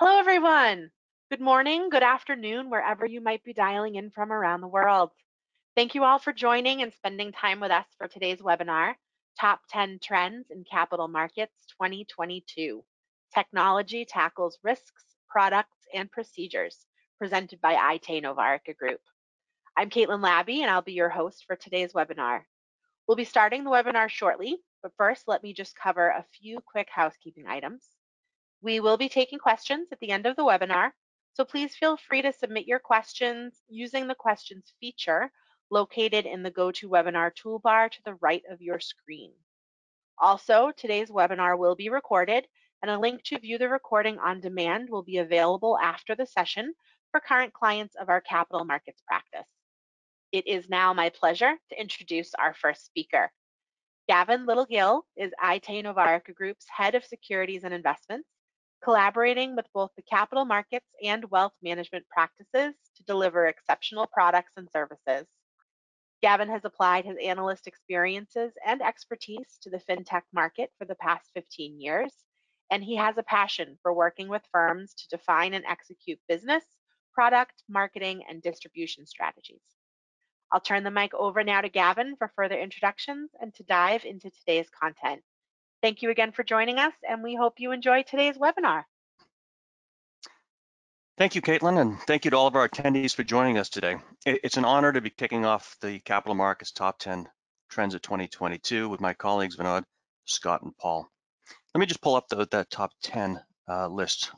Hello, everyone. Good morning, good afternoon, wherever you might be dialing in from around the world. Thank you all for joining and spending time with us for today's webinar, Top 10 Trends in Capital Markets 2022. Technology Tackles Risks, Products, and Procedures, presented by Aite Novarica Group. I'm Caitlin Labby, and I'll be your host for today's webinar. We'll be starting the webinar shortly, but first, let me just cover a few quick housekeeping items. We will be taking questions at the end of the webinar, so please feel free to submit your questions using the questions feature located in the GoToWebinar toolbar to the right of your screen. Also, today's webinar will be recorded, and a link to view the recording on demand will be available after the session for current clients of our capital markets practice. It is now my pleasure to introduce our first speaker. Gavin Littlegill is Aite Novarica Group's Head of Securities and Investments, collaborating with both the capital markets and wealth management practices to deliver exceptional products and services. Gavin has applied his analyst experiences and expertise to the fintech market for the past 15 years, and he has a passion for working with firms to define and execute business, product, marketing, and distribution strategies. I'll turn the mic over now to Gavin for further introductions and to dive into today's content. Thank you again for joining us, and we hope you enjoy today's webinar. Thank you, Caitlin, and thank you to all of our attendees for joining us today. It's an honor to be kicking off the Capital Markets Top 10 Trends of 2022 with my colleagues Vinod, Scott, and Paul. Let me just pull up that top 10 list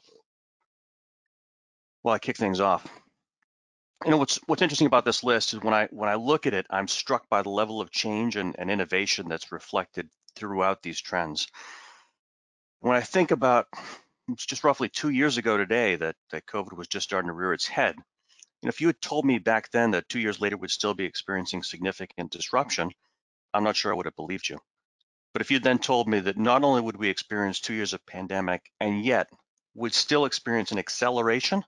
while I kick things off. You know, what's interesting about this list is when I look at it, I'm struck by the level of change and innovation that's reflected throughout these trends. When I think about, it's just roughly 2 years ago today that COVID was just starting to rear its head. And if you had told me back then that 2 years later we'd still be experiencing significant disruption, I'm not sure I would have believed you. But if you then told me that not only would we experience 2 years of pandemic and yet would still experience an acceleration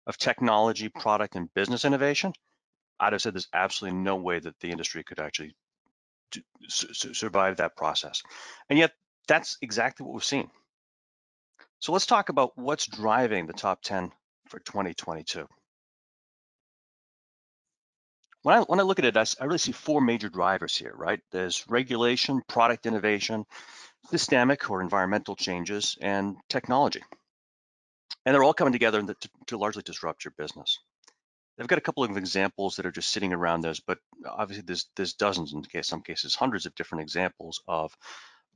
of technology, product, and business innovation, I'd have said there's absolutely no way that the industry could actually survive that process. And yet that's exactly what we've seen. So let's talk about what's driving the top 10 for 2022. When I look at it, I really see four major drivers here, right? There's regulation, product innovation, systemic or environmental changes, and technology. And they're all coming together to largely disrupt your business. I've got a couple of examples that are just sitting around this, but obviously there's dozens, in some cases hundreds of different examples of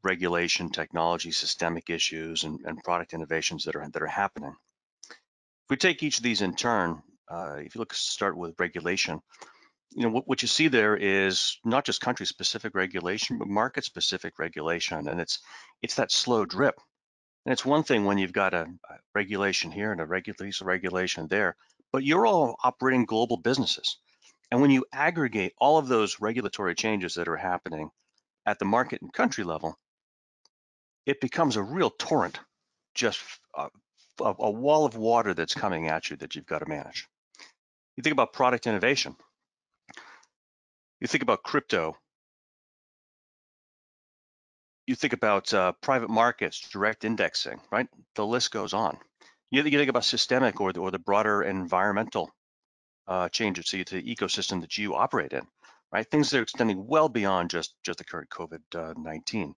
regulation, technology, systemic issues, and product innovations that are happening. If we take each of these in turn, if you start with regulation, you know what you see there is not just country-specific regulation, but market-specific regulation, and it's that slow drip. And it's one thing when you've got a regulation here and a regulation there, but you're all operating global businesses. And when you aggregate all of those regulatory changes that are happening at the market and country level, it becomes a real torrent, just a wall of water that's coming at you that you've got to manage. You think about product innovation. You think about crypto. You think about private markets, direct indexing, right? The list goes on. You think about systemic or the broader environmental changes to the ecosystem that you operate in, right? Things that are extending well beyond just the current COVID-19.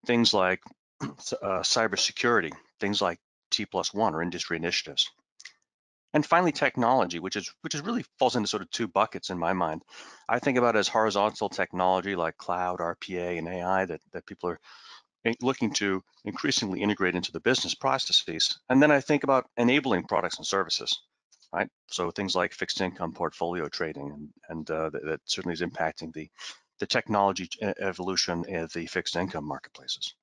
Things like cybersecurity, things like T+1 or industry initiatives. And finally, technology, which really falls into sort of two buckets in my mind. I think about it as horizontal technology like cloud, RPA, and AI that people are looking to increasingly integrate into the business processes. And then I think about enabling products and services, right? So things like fixed income portfolio trading, and that certainly is impacting the technology evolution of the fixed income marketplaces.